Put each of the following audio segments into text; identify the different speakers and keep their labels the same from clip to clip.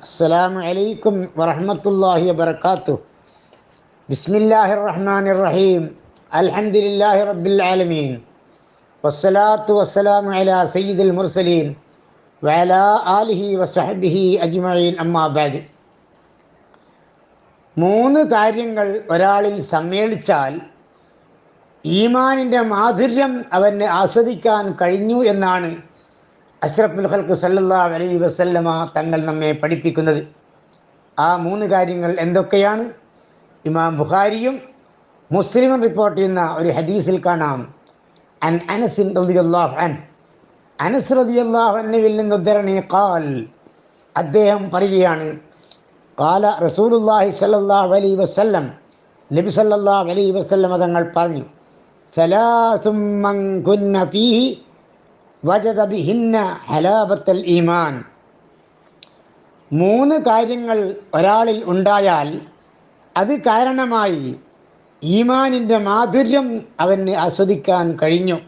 Speaker 1: അസ്സലാമു അലൈക്കും വറഹ്മത്തുള്ളാഹി വബറകാതുഹു. ബിസ്മില്ലാഹിർ റഹ്മാനിർ റഹീം. അൽഹംദുലില്ലാഹി റബ്ബിൽ ആലമീൻ. വസ്സലാത്തു വസ്സലാമു അലാ സയ്യിദിൽ മുർസലീൻ വഅലാ ആലിഹി വസഹ്ബിഹി അജ്മഈൻ. അമ്മാ ബഅദ്. 3 കാര്യങ്ങൾ ഒരാളിൽ സമ്മേളിച്ചാൽ ഈമാനിൻ്റെ മാധുര്യം അവന് ആസ്വദിക്കാൻ കഴിഞ്ഞു എന്നാണ് അഷ്റഫുൽ ഖൽഖ് സല്ലല്ലാഹു അലൈഹി വസല്ലമ തങ്ങൾ നമ്മെ പഠിപ്പിക്കുന്നത്. ആ 3 കാര്യങ്ങൾ എന്തൊക്കെയാണ്? ഇമാം ബുഖാരിയും മുസ്ലിമും റിപ്പോർട്ട് ചെയ്യുന്ന ഒരു ഹദീസിൽ കാണാം. അനസ് റളിയല്ലാഹു അൻഹു, അനസ് റളിയല്ലാഹു അൻഹുവിൽ നിന്ന് ഉദ്ധരണി ഖാൽ, അദ്ദേഹം പറയുകയാണ്, ഖാല റസൂലുള്ളാഹി സ്വല്ലല്ലാഹു അലൈഹി വസല്ലം, നബി സല്ലല്ലാഹു അലൈഹി വസല്ലം തങ്ങൾ പറഞ്ഞു, സലാസും മൻ കുന്ന ഫീഹി വജദ ബിഹിന്ന ഹലാബത്തൽ ഈമാൻ. 3 കാര്യങ്ങൾ ഒരാളിൽ ഉണ്ടായാൽ അത് കാരണമായി ഈമാനിൻ്റെ മാധുര്യം അവന് ആസ്വദിക്കാൻ കഴിഞ്ഞു.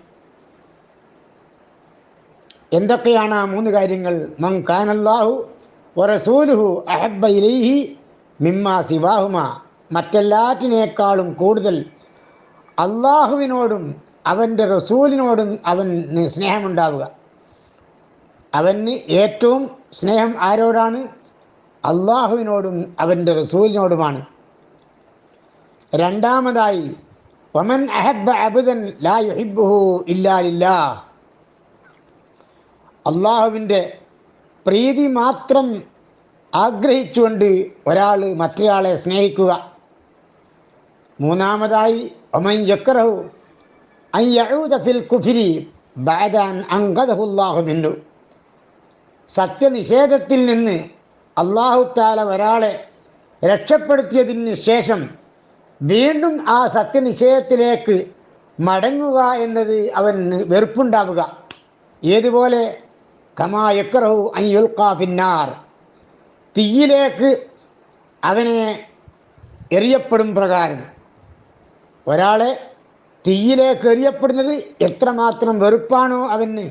Speaker 1: എന്തൊക്കെയാണ് ആ 3 കാര്യങ്ങൾ? മൻ കാനല്ലാഹു വറസൂലുഹു അഹബ്ബ ഇലൈഹി മിമ്മാ സിവാഹുമാ. മറ്റെല്ലാറ്റിനേക്കാളും കൂടുതൽ അള്ളാഹുവിനോടും അവൻ്റെ റസൂലിനോടും അവന് സ്നേഹമുണ്ടാവുക. അവന് ഏറ്റവും സ്നേഹം ആരോടാണ്? അള്ളാഹുവിനോടും അവൻ്റെ റസൂലിനോടുമാണ്. രണ്ടാമതായി, വമൻ അഹബ്ബ അബ്ദൻ ലാ യുഹിബ്ബുഹു ഇല്ലാ ലില്ലാഹ്. അള്ളാഹുവിൻ്റെ പ്രീതി മാത്രം ആഗ്രഹിച്ചുകൊണ്ട് ഒരാൾ മറ്റൊരാളെ സ്നേഹിക്കുക. മൂന്നാമതായി, വമൻ യക്റഹു അൻ യഊദ ഫിൽ കുഫ്രി ബഅദ അൻ അൻഖദഹു അല്ലാഹു മിൻഹു. സത്യനിഷേധത്തിൽ നിന്ന് അല്ലാഹു തആല ഒരാളെ രക്ഷപ്പെടുത്തിയതിന് ശേഷം വീണ്ടും ആ സത്യനിഷേധത്തിലേക്ക് മടങ്ങുക എന്നത് അവന് വെറുപ്പുണ്ടാവുക. ഏതുപോലെ? കമാ യക്റഹു അൻ യുൽഖാ ഫിന്നാർ. തീയിലേക്ക് അവനെ എറിയപ്പെടും പ്രകാരം. ഒരാളെ തീയിലേക്ക് എറിയപ്പെടുന്നത് എത്രമാത്രം വെറുപ്പാണോ അവന്,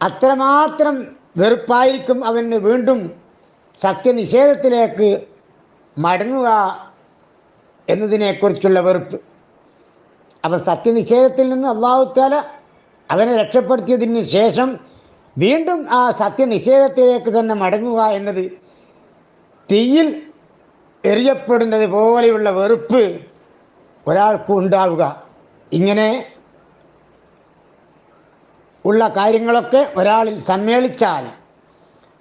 Speaker 1: അത്രമാത്രം വെറുപ്പായിരിക്കും അവന് വീണ്ടും സത്യനിഷേധത്തിലേക്ക് മടങ്ങുക എന്നതിനെക്കുറിച്ചുള്ള വെറുപ്പ്. അപ്പം സത്യനിഷേധത്തിൽ നിന്ന് അല്ലാഹു തആല അവനെ രക്ഷപ്പെടുത്തിയതിന് ശേഷം വീണ്ടും ആ സത്യനിഷേധത്തിലേക്ക് തന്നെ മടങ്ങുക എന്നത് തീയിൽ എറിയപ്പെടുന്നത് പോലെയുള്ള വെറുപ്പ് ഒരാൾക്ക് ഉണ്ടാവുക. ഇങ്ങനെ ഉള്ള കാര്യങ്ങളൊക്കെ ഒരാളിൽ സമ്മേളിച്ചാൽ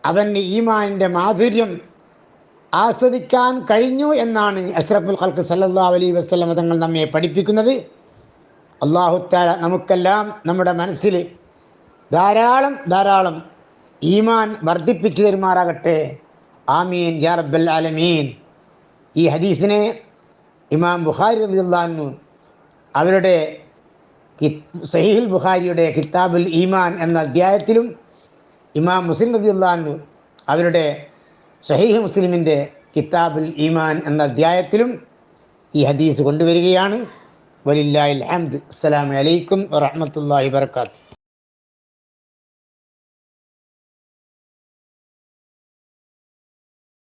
Speaker 1: അവന് ഈമാനിൻ്റെ മാധുര്യം ആസ്വദിക്കാൻ കഴിഞ്ഞു എന്നാണ് അഷ്റഫുൽ ഖൽഖ് സല്ലല്ലാഹു അലൈഹി വസല്ലം തങ്ങൾ നമ്മെ പഠിപ്പിക്കുന്നത്. അല്ലാഹു തആല നമുക്കെല്ലാം നമ്മുടെ മനസ്സിൽ ധാരാളം ഈമാൻ വർദ്ധിപ്പിച്ചു തരുമാറാകട്ടെ. ആമീൻ യാ റബ്ബൽ ആലമീൻ. ഈ ഹദീസിനെ ഇമാം ബുഖാരി റളിയല്ലാഹു അൻഹു അവരുടെ സഹീഹുൽ ബുഖാരിയുടെ കിതാബുൽ ഈമാൻ എന്ന അധ്യായത്തിലും ഇമാം മുസ്ലിം റളിയല്ലാഹു അൻഹു അവരുടെ സഹീഹ് മുസ്ലിമിൻ്റെ കിതാബുൽ ഈമാൻ എന്ന അധ്യായത്തിലും ഈ ഹദീസ് കൊണ്ടുവരികയാണ്. വലില്ലാഹിൽ ഹംദ്. അസ്സലാമു അലൈക്കും വറഹ്മത്തുള്ളാഹി വബറകാതുഹു.